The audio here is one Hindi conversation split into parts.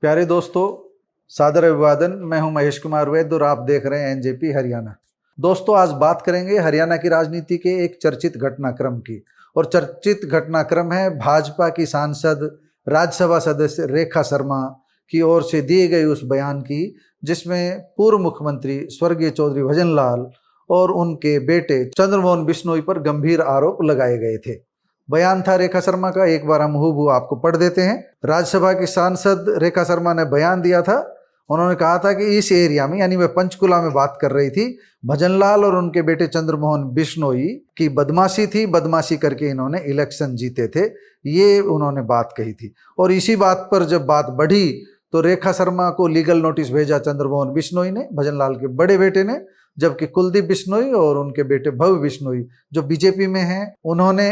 प्यारे दोस्तों, सादर अभिवादन। मैं हूं महेश कुमार वैद्य और आप देख रहे हैं एनजेपी हरियाणा। दोस्तों, आज बात करेंगे हरियाणा की राजनीति के एक चर्चित घटनाक्रम की। और चर्चित घटनाक्रम है भाजपा की सांसद राज्यसभा सदस्य रेखा शर्मा की ओर से दिए गए उस बयान की, जिसमें पूर्व मुख्यमंत्री स्वर्गीय चौधरी भजनलाल और उनके बेटे चंद्रमोहन बिश्नोई पर गंभीर आरोप लगाए गए थे। बयान था रेखा शर्मा का, एक बार हम हूबहू आपको पढ़ देते हैं। राज्यसभा की सांसद रेखा शर्मा ने बयान दिया था। उन्होंने कहा था कि इस एरिया में, यानी वह पंचकुला में बात कर रही थी, भजनलाल और उनके बेटे चंद्रमोहन बिश्नोई की बदमाशी थी। बदमाशी करके इन्होंने इलेक्शन जीते थे, ये उन्होंने बात कही थी। और इसी बात पर जब बात बढ़ी तो रेखा शर्मा को लीगल नोटिस भेजा चंद्रमोहन बिश्नोई ने, भजनलाल के बड़े बेटे ने। जबकि कुलदीप बिश्नोई और उनके बेटे भव्य बिश्नोई जो बीजेपी में हैं, उन्होंने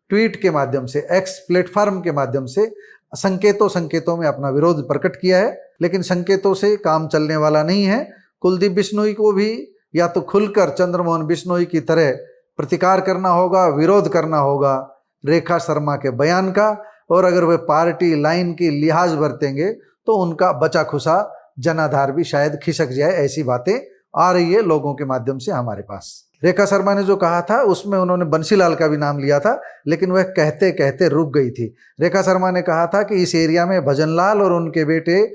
ट्वीट के माध्यम से, एक्स प्लेटफॉर्म के माध्यम से संकेतों में अपना विरोध प्रकट किया है। लेकिन संकेतों से काम चलने वाला नहीं है। कुलदीप बिश्नोई को भी या तो खुलकर चंद्रमोहन बिश्नोई की तरह प्रतिकार करना होगा, विरोध करना होगा रेखा शर्मा के बयान का। और अगर वे पार्टी लाइन की लिहाज बरतेंगे तो उनका बचा खुसा जनाधार भी शायद खिसक जाए। ऐसी बातें आ रही है लोगों के माध्यम से हमारे पास। रेखा शर्मा ने जो कहा था उसमें उन्होंने बंसीलाल का भी नाम लिया था, लेकिन वह कहते कहते रुक गई थी। रेखा शर्मा ने कहा था कि इस एरिया में भजनलाल और उनके बेटे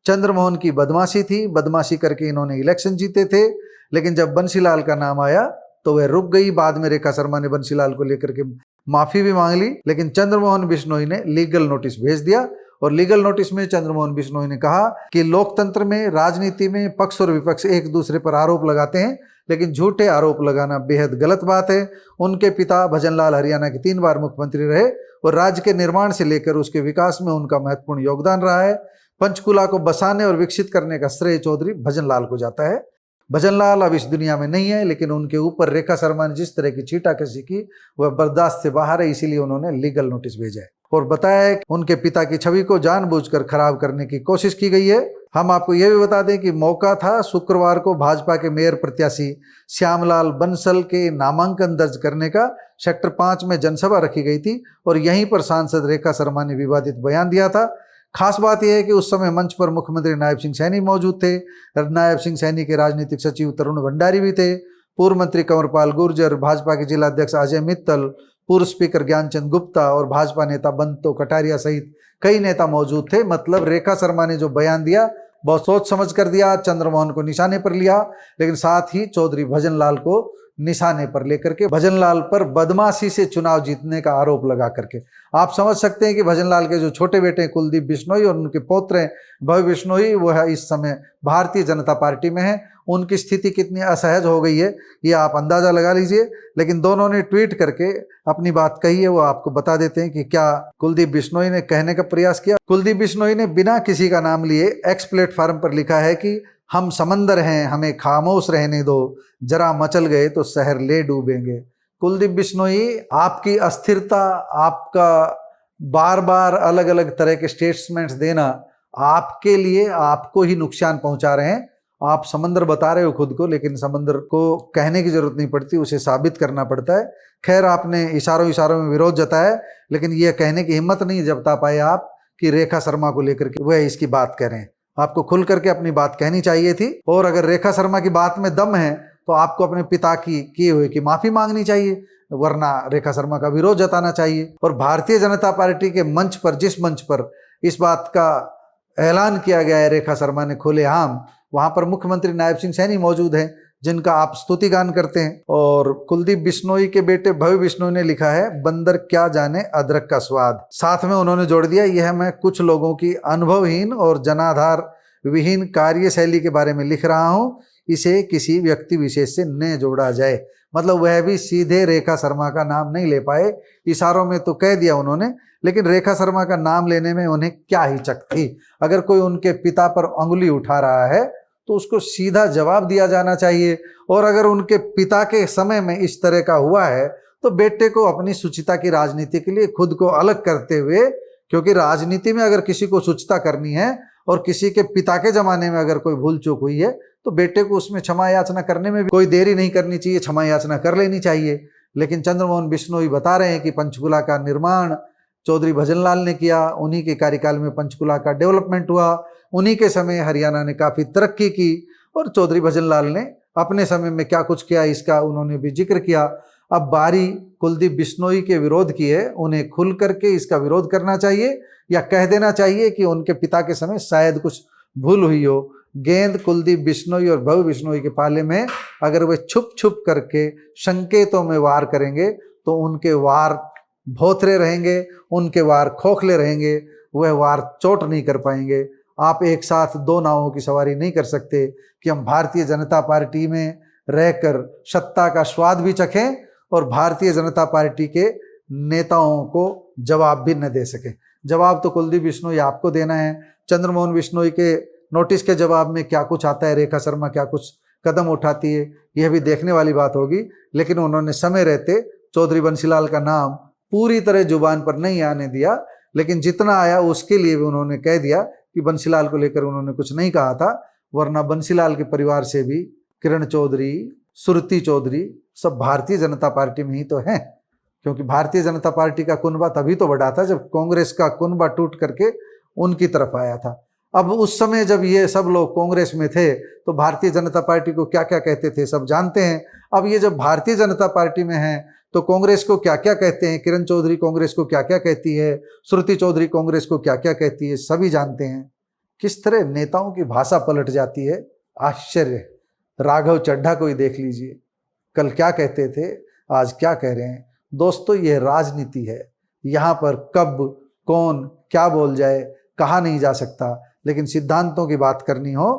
चंद्रमोहन की बदमाशी थी, बदमाशी करके इन्होंने इलेक्शन जीते थे। लेकिन जब बंसीलाल का नाम आया तो वह रुक गई। बाद में रेखा शर्मा ने बंसीलाल को लेकर के माफी भी मांग ली, लेकिन चंद्रमोहन बिश्नोई ने लीगल नोटिस भेज दिया। और लीगल नोटिस में चंद्रमोहन बिश्नोई ने कहा कि लोकतंत्र में, राजनीति में पक्ष और विपक्ष एक दूसरे पर आरोप लगाते हैं, लेकिन झूठे आरोप लगाना बेहद गलत बात है। उनके पिता भजनलाल हरियाणा के 3 बार मुख्यमंत्री रहे और राज्य के निर्माण से लेकर उसके विकास में उनका महत्वपूर्ण योगदान रहा है। पंचकुला को बसाने और विकसित करने का श्रेय चौधरी भजनलाल को जाता है। भजनलाल अब इस दुनिया में नहीं है, लेकिन उनके ऊपर रेखा शर्मा ने जिस तरह की छीटाकशी की वह बर्दाश्त से बाहर है। इसीलिए उन्होंने लीगल नोटिस भेजा है और बताया है कि उनके पिता की छवि को जानबूझकर खराब करने की कोशिश की गई है। हम आपको यह भी बता दें कि मौका था शुक्रवार को भाजपा के मेयर प्रत्याशी श्यामलाल बंसल के नामांकन दर्ज करने का। सेक्टर 5 में जनसभा रखी गई थी और यहीं पर सांसद रेखा शर्मा ने विवादित बयान दिया था। खास बात यह है कि उस समय मंच पर मुख्यमंत्री नायब सिंह सैनी मौजूद थे। नायब सिंह सैनी के राजनीतिक सचिव तरुण भंडारी भी थे। पूर्व मंत्री कंवरपाल गुर्जर, भाजपा के जिला अध्यक्ष अजय मित्तल, पूर्व स्पीकर ज्ञानचंद गुप्ता और भाजपा नेता बंतो कटारिया सहित कई नेता मौजूद थे। मतलब रेखा शर्मा ने जो बयान दिया बहुत सोच समझ कर दिया, चंद्रमोहन को निशाने पर लिया, लेकिन साथ ही चौधरी भजनलाल को निशाने पर लेकर के भजनलाल पर बदमाशी से चुनाव जीतने का आरोप लगा करके। आप समझ सकते हैं कि भजनलाल के जो छोटे बेटे कुलदीप बिश्नोई और उनके पौत्र हैं भव्य बिश्नोई, वह इस समय भारतीय जनता पार्टी में है। उनकी स्थिति कितनी असहज हो गई है ये आप अंदाजा लगा लीजिए। लेकिन दोनों ने ट्वीट करके अपनी बात कही है, वो आपको बता देते हैं कि क्या कुलदीप बिश्नोई ने कहने का प्रयास किया। कुलदीप बिश्नोई ने बिना किसी का नाम लिए एक्स प्लेटफॉर्म पर लिखा है कि हम समंदर हैं, हमें खामोश रहने दो, जरा मचल गए तो शहर ले डूबेंगे। कुलदीप बिश्नोई, आपकी अस्थिरता, आपका बार बार अलग अलग तरह के स्टेटमेंट्स देना आपके लिए आपको ही नुकसान पहुंचा रहे हैं। आप समंदर बता रहे हो खुद को, लेकिन समंदर को कहने की जरूरत नहीं पड़ती, उसे साबित करना पड़ता है। खैर, आपने इशारों में विरोध जताया, लेकिन यह कहने की हिम्मत नहीं जता पाए आप कि रेखा शर्मा को लेकर के वह इसकी बात कह रहे हैं। आपको खुल करके अपनी बात कहनी चाहिए थी। और अगर रेखा शर्मा की बात में दम है तो आपको अपने पिता की किए हुए की माफी मांगनी चाहिए, वरना रेखा शर्मा का विरोध जताना चाहिए। और भारतीय जनता पार्टी के मंच पर, जिस मंच पर इस बात का ऐलान किया गया है रेखा शर्मा ने खुलेआम, वहां पर मुख्यमंत्री नायब सिंह सैनी मौजूद हैं, जिनका आप स्तुतिगान करते हैं। और कुलदीप बिश्नोई के बेटे भव्य बिश्नोई ने लिखा है, बंदर क्या जाने अदरक का स्वाद। साथ में उन्होंने जोड़ दिया, यह मैं कुछ लोगों की अनुभवहीन और जनाधार विहीन कार्यशैली के बारे में लिख रहा हूं, इसे किसी व्यक्ति विशेष से न जोड़ा जाए। मतलब वह भी सीधे रेखा शर्मा का नाम नहीं ले पाए, इशारों में तो कह दिया उन्होंने, लेकिन रेखा शर्मा का नाम लेने में उन्हें क्या हिचक थी। अगर कोई उनके पिता पर उंगली उठा रहा है तो उसको सीधा जवाब दिया जाना चाहिए। और अगर उनके पिता के समय में इस तरह का हुआ है तो बेटे को अपनी शुचिता की राजनीति के लिए खुद को अलग करते हुए, क्योंकि राजनीति में अगर किसी को शुचिता करनी है और किसी के पिता के जमाने में अगर कोई भूल चूक हुई है तो बेटे को उसमें क्षमा याचना करने में भी कोई देरी नहीं करनी चाहिए, क्षमा याचना कर लेनी चाहिए। लेकिन चंद्रमोहन बिश्नोई बता रहे हैं कि पंचकुला का निर्माण चौधरी भजनलाल ने किया, उन्हीं के कार्यकाल में पंचकुला का डेवलपमेंट हुआ, उन्हीं के समय हरियाणा ने काफ़ी तरक्की की। और चौधरी भजनलाल ने अपने समय में क्या कुछ किया इसका उन्होंने भी जिक्र किया। अब बारी कुलदीप बिश्नोई के विरोध की है, उन्हें खुल करके इसका विरोध करना चाहिए या कह देना चाहिए कि उनके पिता के समय शायद कुछ भूल हुई हो। गेंद कुलदीप बिश्नोई और भव्य बिश्नोई के पाले में अगर वे छुप छुप करके संकेतों में वार करेंगे तो उनके वार भोथरे रहेंगे, उनके वार खोखले रहेंगे, वह वार चोट नहीं कर पाएंगे। आप एक साथ दो नावों की सवारी नहीं कर सकते कि हम भारतीय जनता पार्टी में रहकर सत्ता का स्वाद भी चखें और भारतीय जनता पार्टी के नेताओं को जवाब भी न दे सकें। जवाब तो कुलदीप बिश्नोई आपको देना है। चंद्रमोहन बिश्नोई के नोटिस के जवाब में क्या कुछ आता है, रेखा शर्मा क्या कुछ कदम उठाती है, यह भी देखने वाली बात होगी। लेकिन उन्होंने समय रहते चौधरी बंसीलाल का नाम पूरी तरह जुबान पर नहीं आने दिया, लेकिन जितना आया उसके लिए भी उन्होंने कह दिया कि बंसीलाल को लेकर उन्होंने कुछ नहीं कहा था। वरना बंसीलाल के परिवार से भी किरण चौधरी, सुरती चौधरी सब भारतीय जनता पार्टी में ही तो हैं, क्योंकि भारतीय जनता पार्टी का कुनबा तभी तो बढ़ा था जब कांग्रेस का कुनबा टूट करके उनकी तरफ आया था। अब उस समय जब ये सब लोग कांग्रेस में थे तो भारतीय जनता पार्टी को क्या क्या कहते थे सब जानते हैं। अब ये जब भारतीय जनता पार्टी में हैं तो कांग्रेस को क्या क्या कहते हैं, किरण चौधरी कांग्रेस को क्या क्या कहती है, श्रुति चौधरी कांग्रेस को क्या क्या कहती है, सभी जानते हैं। किस तरह नेताओं की भाषा पलट जाती है, आश्चर्य। राघव चड्ढा को ही देख लीजिए, कल क्या कहते थे, आज क्या कह रहे हैं। दोस्तों, यह राजनीति है, यहाँ पर कब कौन क्या बोल जाए कहा नहीं जा सकता। लेकिन सिद्धांतों की बात करनी हो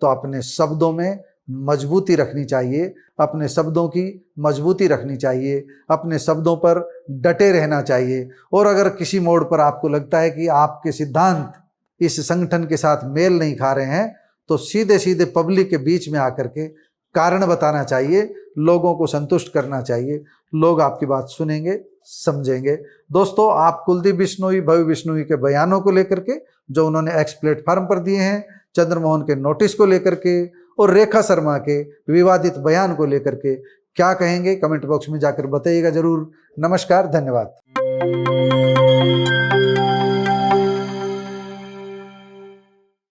तो अपने शब्दों में मजबूती रखनी चाहिए, अपने शब्दों की मजबूती रखनी चाहिए, अपने शब्दों पर डटे रहना चाहिए। और अगर किसी मोड़ पर आपको लगता है कि आपके सिद्धांत इस संगठन के साथ मेल नहीं खा रहे हैं तो सीधे सीधे पब्लिक के बीच में आकर के कारण बताना चाहिए, लोगों को संतुष्ट करना चाहिए। लोग आपकी बात सुनेंगे, समझेंगे। दोस्तों, आप कुलदीप बिश्नोई, भव्य बिश्नोई के बयानों को लेकर के जो उन्होंने एक्स प्लेटफॉर्म पर दिए हैं, चंद्रमोहन के नोटिस को लेकर के और रेखा शर्मा के विवादित बयान को लेकर के क्या कहेंगे, कमेंट बॉक्स में जाकर बताइएगा जरूर। नमस्कार, धन्यवाद।